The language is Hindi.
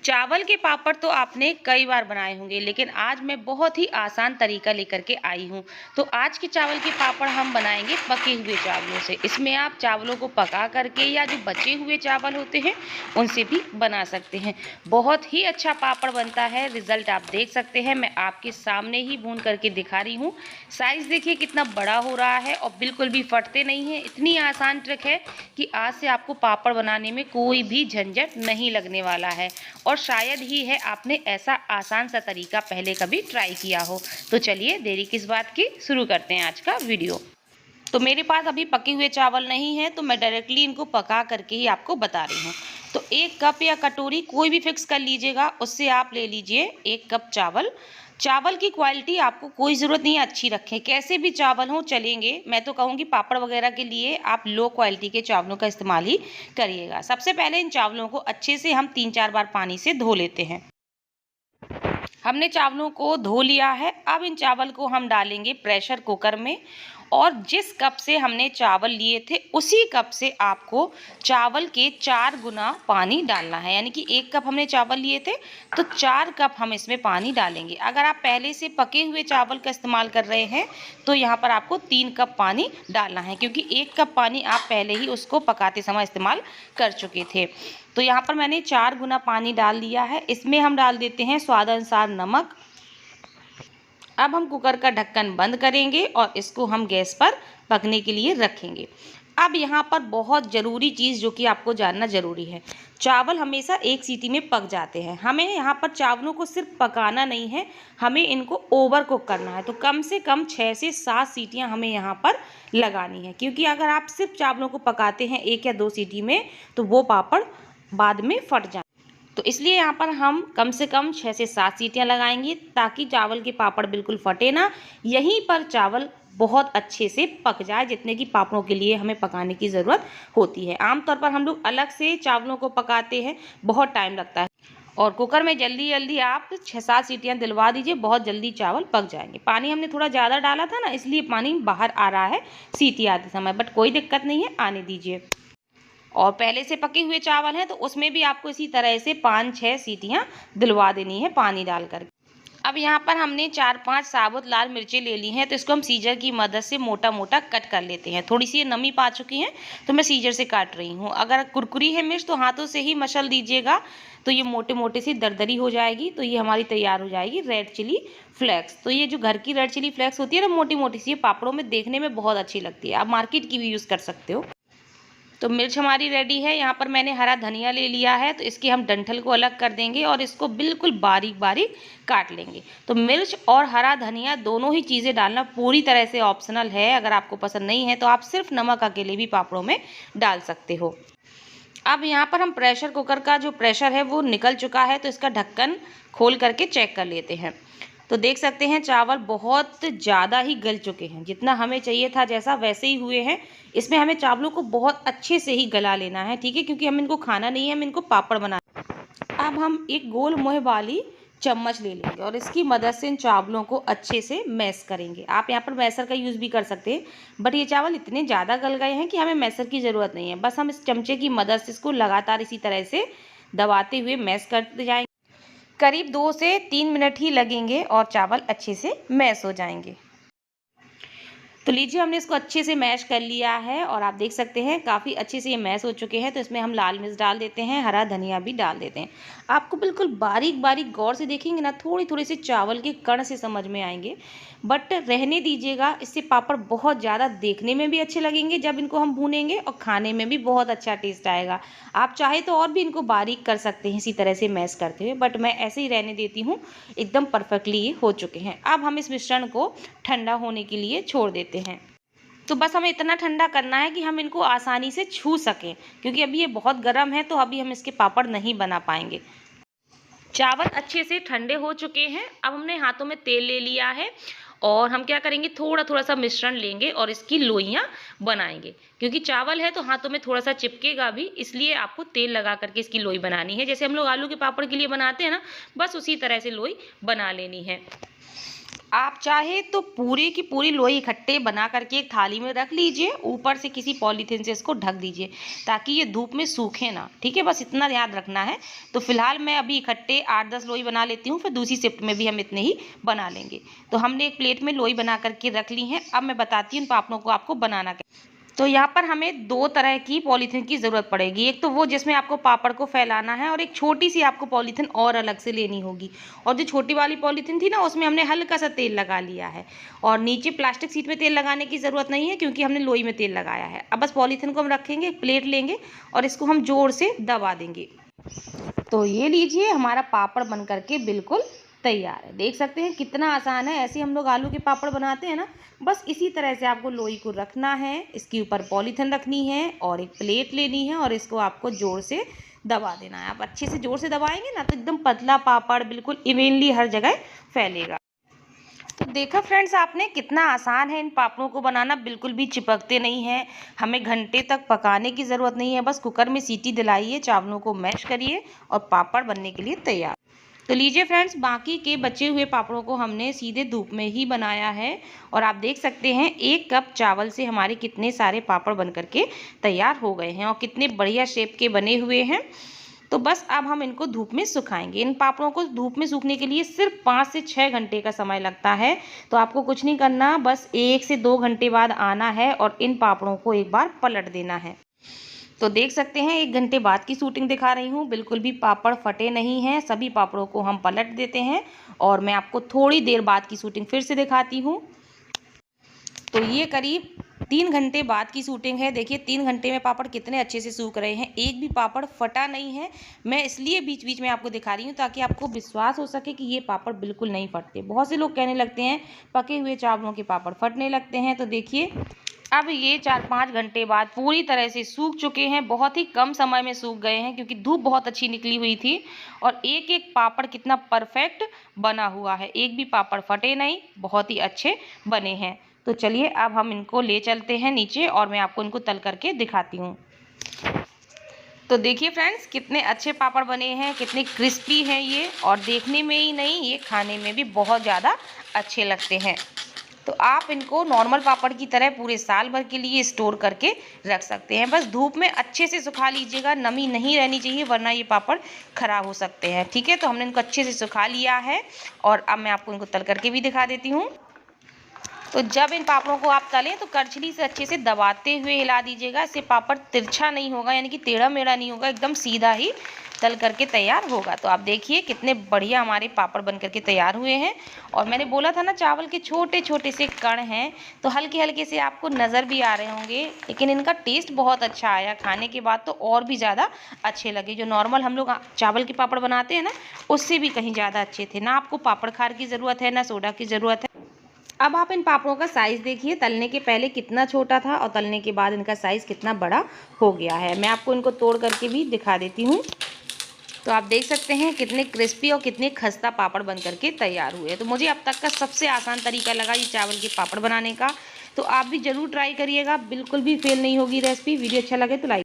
चावल के पापड़ तो आपने कई बार बनाए होंगे, लेकिन आज मैं बहुत ही आसान तरीका लेकर के आई हूँ। तो आज के चावल के पापड़ हम बनाएंगे पके हुए चावलों से। इसमें आप चावलों को पका करके या जो बचे हुए चावल होते हैं उनसे भी बना सकते हैं। बहुत ही अच्छा पापड़ बनता है, रिजल्ट आप देख सकते हैं। मैं आपके सामने ही भून करके दिखा रही हूँ। साइज देखिए कितना बड़ा हो रहा है और बिल्कुल भी फटते नहीं है। इतनी आसान ट्रिक है कि आज से आपको पापड़ बनाने में कोई भी झंझट नहीं लगने वाला है। और शायद ही है आपने ऐसा आसान सा तरीका पहले कभी ट्राई किया हो। तो चलिए देरी किस बात की, शुरू करते हैं आज का वीडियो। तो मेरे पास अभी पके हुए चावल नहीं है, तो मैं डायरेक्टली इनको पका करके ही आपको बता रही हूँ। तो 1 कप या कटोरी कोई भी फिक्स कर लीजिएगा, उससे आप ले लीजिए 1 कप चावल। चावल की क्वालिटी आपको कोई ज़रूरत नहीं है अच्छी रखें, कैसे भी चावल हो चलेंगे। मैं तो कहूँगी पापड़ वगैरह के लिए आप लो क्वालिटी के चावलों का इस्तेमाल ही करिएगा। सबसे पहले इन चावलों को अच्छे से हम 3-4 बार पानी से धो लेते हैं। हमने चावलों को धो लिया है। अब इन चावल को हम डालेंगे प्रेशर कुकर में, और जिस कप से हमने चावल लिए थे उसी कप से आपको चावल के 4 गुना पानी डालना है। यानी कि 1 कप हमने चावल लिए थे तो 4 कप हम इसमें पानी डालेंगे। अगर आप पहले से पके हुए चावल का इस्तेमाल कर रहे हैं तो यहाँ पर आपको 3 कप पानी डालना है, क्योंकि 1 कप पानी आप पहले ही उसको पकाते समय इस्तेमाल कर चुके थे। तो यहाँ पर मैंने 4 गुना पानी डाल दिया है। इसमें हम डाल देते हैं स्वाद अनुसार नमक। अब हम कुकर का ढक्कन बंद करेंगे और इसको हम गैस पर पकने के लिए रखेंगे। अब यहाँ पर बहुत ज़रूरी चीज़ जो कि आपको जानना ज़रूरी है, चावल हमेशा एक सीटी में पक जाते हैं। हमें यहाँ पर चावलों को सिर्फ पकाना नहीं है, हमें इनको ओवर कुक करना है। तो कम से कम 6 से 7 सीटियाँ हमें यहाँ पर लगानी है, क्योंकि अगर आप सिर्फ चावलों को पकाते हैं 1 या 2 सीटी में तो वो पापड़ बाद में फट जाए। तो इसलिए यहाँ पर हम कम से कम 6 से 7 सीटियाँ लगाएंगे, ताकि चावल के पापड़ बिल्कुल फटे ना। यहीं पर चावल बहुत अच्छे से पक जाए, जितने की पापड़ों के लिए हमें पकाने की ज़रूरत होती है। आमतौर पर हम लोग अलग से चावलों को पकाते हैं, बहुत टाइम लगता है। और कुकर में जल्दी जल्दी आप 6-7 सीटियाँ दिलवा दीजिए, बहुत जल्दी चावल पक जाएंगे। पानी हमने थोड़ा ज़्यादा डाला था ना, इसलिए पानी बाहर आ रहा है सीटी आते समय, बट कोई दिक्कत नहीं है, आने दीजिए। और पहले से पके हुए चावल हैं तो उसमें भी आपको इसी तरह से 5-6 सीटियाँ दिलवा देनी है पानी डालकर। अब यहाँ पर हमने 4-5 साबुत लाल मिर्चें ले ली हैं, तो इसको हम सीजर की मदद से मोटा मोटा कट कर लेते हैं। थोड़ी सी ये नमी पा चुकी हैं तो मैं सीजर से काट रही हूँ। अगर कुरकुरी है मिर्च तो हाथों से ही मसल दीजिएगा, तो ये मोटे मोटे सी दरदरी हो जाएगी। तो ये हमारी तैयार हो जाएगी रेड चिली फ्लेक्स। तो ये जो घर की रेड चिली फ्लेक्स होती है ना, मोटी मोटी सी, ये पापड़ों में देखने में बहुत अच्छी लगती है। आप मार्केट की भी यूज़ कर सकते हो। तो मिर्च हमारी रेडी है। यहाँ पर मैंने हरा धनिया ले लिया है, तो इसके हम डंठल को अलग कर देंगे और इसको बिल्कुल बारीक बारीक काट लेंगे। तो मिर्च और हरा धनिया दोनों ही चीज़ें डालना पूरी तरह से ऑप्शनल है। अगर आपको पसंद नहीं है तो आप सिर्फ नमक अकेले भी पापड़ों में डाल सकते हो। अब यहाँ पर हम प्रेशर कुकर का जो प्रेशर है वो निकल चुका है, तो इसका ढक्कन खोल करके चेक कर लेते हैं। तो देख सकते हैं चावल बहुत ज़्यादा ही गल चुके हैं, जितना हमें चाहिए था जैसा वैसे ही हुए हैं। इसमें हमें चावलों को बहुत अच्छे से ही गला लेना है, ठीक है, क्योंकि हम इनको खाना नहीं है, हम इनको पापड़ बनाना है। अब हम एक गोल मुँह वाली चम्मच ले लेंगे और इसकी मदद से इन चावलों को अच्छे से मैश करेंगे। आप यहाँ पर मैसर का यूज़ भी कर सकते हैं, बट ये चावल इतने ज़्यादा गल गए हैं कि हमें मैसर की ज़रूरत नहीं है। बस हम इस चमचे की मदद से इसको लगातार इसी तरह से दबाते हुए मैश करते जाएंगे। करीब 2 से 3 मिनट ही लगेंगे और चावल अच्छे से मैश हो जाएंगे। तो लीजिए हमने इसको अच्छे से मैश कर लिया है और आप देख सकते हैं काफ़ी अच्छे से ये मैश हो चुके हैं। तो इसमें हम लाल मिर्च डाल देते हैं, हरा धनिया भी डाल देते हैं। आपको बिल्कुल बारीक बारीक गौर से देखेंगे ना, थोड़ी थोड़ी से चावल के कण से समझ में आएंगे, बट रहने दीजिएगा। इससे पापड़ बहुत ज़्यादा देखने में भी अच्छे लगेंगे जब इनको हम भूनेंगे, और खाने में भी बहुत अच्छा टेस्ट आएगा। आप चाहे तो और भी इनको बारीक कर सकते हैं इसी तरह से मैश करते हुए, बट मैं ऐसे ही रहने देती हूँ। एकदम परफेक्टली ये हो चुके हैं। अब हम इस मिश्रण को ठंडा होने के लिए छोड़ देते हैं। तो बस हमें इतना ठंडा करना है कि हम इनको आसानी से छू सकें, क्योंकि अभी ये बहुत गर्म है तो अभी हम इसके पापड़ नहीं बना पाएंगे। चावल अच्छे से ठंडे हो चुके हैं। अब हमने हाथों में तेल ले लिया है और हम क्या करेंगे, थोड़ा थोड़ा सा मिश्रण लेंगे और इसकी लोइयाँ बनाएंगे। क्योंकि चावल है तो हाथों में थोड़ा सा चिपकेगा भी, इसलिए आपको तेल लगा करके इसकी लोई बनानी है। जैसे हम लोग आलू के पापड़ के लिए बनाते हैं ना, बस उसी तरह से लोई बना लेनी है। आप चाहे तो पूरी की पूरी लोई इकट्ठे बना करके एक थाली में रख लीजिए, ऊपर से किसी पॉलीथीन से इसको ढक दीजिए ताकि ये धूप में सूखे ना, ठीक है, बस इतना याद रखना है। तो फिलहाल मैं अभी इकट्ठे 8-10 लोई बना लेती हूँ, फिर दूसरी शिफ्ट में भी हम इतने ही बना लेंगे। तो हमने एक प्लेट में लोई बना करके रख ली हैं। अब मैं बताती हूँ इन पापड़ों को आपको बनाना कैसे। तो यहाँ पर हमें 2 तरह की पॉलीथीन की ज़रूरत पड़ेगी। एक तो वो जिसमें आपको पापड़ को फैलाना है और एक छोटी-सी आपको पॉलीथीन और अलग से लेनी होगी। और जो छोटी वाली पॉलीथीन थी ना, उसमें हमने हल्का-सा तेल लगा लिया है और नीचे प्लास्टिक शीट में तेल लगाने की ज़रूरत नहीं है क्योंकि हमने लोई में तेल लगाया है। अब बस पॉलीथीन को हम रखेंगे, एक प्लेट लेंगे और इसको हम ज़ोर से दबा देंगे। तो ये लीजिए, हमारा पापड़ बन करके बिल्कुल तैयार है। देख सकते हैं कितना आसान है। ऐसे हम लोग आलू के पापड़ बनाते हैं ना, बस इसी तरह से आपको लोई को रखना है, इसके ऊपर पॉलीथिन रखनी है और एक प्लेट लेनी है और इसको आपको ज़ोर से दबा देना है। आप अच्छे से ज़ोर से दबाएंगे ना तो एकदम पतला पापड़ बिल्कुल इवेनली हर जगह फैलेगा। तो देखा फ्रेंड्स आपने, कितना आसान है इन पापड़ों को बनाना, बिल्कुल भी चिपकते नहीं हैं। हमें घंटे तक पकाने की ज़रूरत नहीं है, बस कुकर में सीटी दिलाइए, चावलों को मैश करिए और पापड़ बनने के लिए तैयार। तो लीजिए फ्रेंड्स, बाकी के बचे हुए पापड़ों को हमने सीधे धूप में ही बनाया है और आप देख सकते हैं 1 कप चावल से हमारे कितने सारे पापड़ बन करके तैयार हो गए हैं और कितने बढ़िया शेप के बने हुए हैं। तो बस अब हम इनको धूप में सुखाएंगे। इन पापड़ों को धूप में सूखने के लिए सिर्फ 5 से 6 घंटे का समय लगता है। तो आपको कुछ नहीं करना, बस 1 से 2 घंटे बाद आना है और इन पापड़ों को एक बार पलट देना है। तो देख सकते हैं 1 घंटे बाद की शूटिंग दिखा रही हूँ, बिल्कुल भी पापड़ फटे नहीं हैं। सभी पापड़ों को हम पलट देते हैं और मैं आपको थोड़ी देर बाद की शूटिंग फिर से दिखाती हूँ। तो ये करीब 3 घंटे बाद की शूटिंग है। देखिए 3 घंटे में पापड़ कितने अच्छे से सूख रहे हैं, एक भी पापड़ फटा नहीं है। मैं इसलिए बीच बीच में आपको दिखा रही हूँ ताकि आपको विश्वास हो सके कि ये पापड़ बिल्कुल नहीं फटते। बहुत से लोग कहने लगते हैं पके हुए चावलों के पापड़ फटने लगते हैं। तो देखिए अब ये 4-5 घंटे बाद पूरी तरह से सूख चुके हैं, बहुत ही कम समय में सूख गए हैं क्योंकि धूप बहुत अच्छी निकली हुई थी और एक एक पापड़ कितना परफेक्ट बना हुआ है, एक भी पापड़ फटे नहीं, बहुत ही अच्छे बने हैं। तो चलिए अब हम इनको ले चलते हैं नीचे और मैं आपको इनको तल करके दिखाती हूँ। तो देखिए फ्रेंड्स कितने अच्छे पापड़ बने हैं, कितने क्रिस्पी हैं ये, और देखने में ही नहीं ये खाने में भी बहुत ज़्यादा अच्छे लगते हैं। तो आप इनको नॉर्मल पापड़ की तरह पूरे साल भर के लिए स्टोर करके रख सकते हैं। बस धूप में अच्छे से सुखा लीजिएगा, नमी नहीं रहनी चाहिए वरना ये पापड़ ख़राब हो सकते हैं। ठीक है, तो हमने इनको अच्छे से सुखा लिया है और अब मैं आपको इनको तल करके भी दिखा देती हूँ। तो जब इन पापड़ों को आप तलें तो करछली से अच्छे से दबाते हुए हिला दीजिएगा, इससे पापड़ तिरछा नहीं होगा, यानी कि टेढ़ा मेढ़ा नहीं होगा, एकदम सीधा ही तल करके तैयार होगा। तो आप देखिए कितने बढ़िया हमारे पापड़ बन करके तैयार हुए हैं। और मैंने बोला था ना चावल के छोटे छोटे से कण हैं, तो हल्के हल्के से आपको नज़र भी आ रहे होंगे, लेकिन इनका टेस्ट बहुत अच्छा आया। खाने के बाद तो और भी ज़्यादा अच्छे लगे। जो नॉर्मल हम लोग चावल के पापड़ बनाते हैं ना, उससे भी कहीं ज़्यादा अच्छे थे। ना आपको पापड़ खार की ज़रूरत है, ना सोडा की ज़रूरत है। अब आप इन पापड़ों का साइज़ देखिए, तलने के पहले कितना छोटा था और तलने के बाद इनका साइज़ कितना बड़ा हो गया है। मैं आपको इनको तोड़ करके भी दिखा देती हूँ। तो आप देख सकते हैं कितने क्रिस्पी और कितने खस्ता पापड़ बन करके तैयार हुए। तो मुझे अब तक का सबसे आसान तरीका लगा ये चावल के पापड़ बनाने का। तो आप भी ज़रूर ट्राई करिएगा, बिल्कुल भी फेल नहीं होगी रेसिपी। वीडियो अच्छा लगे तो लाइक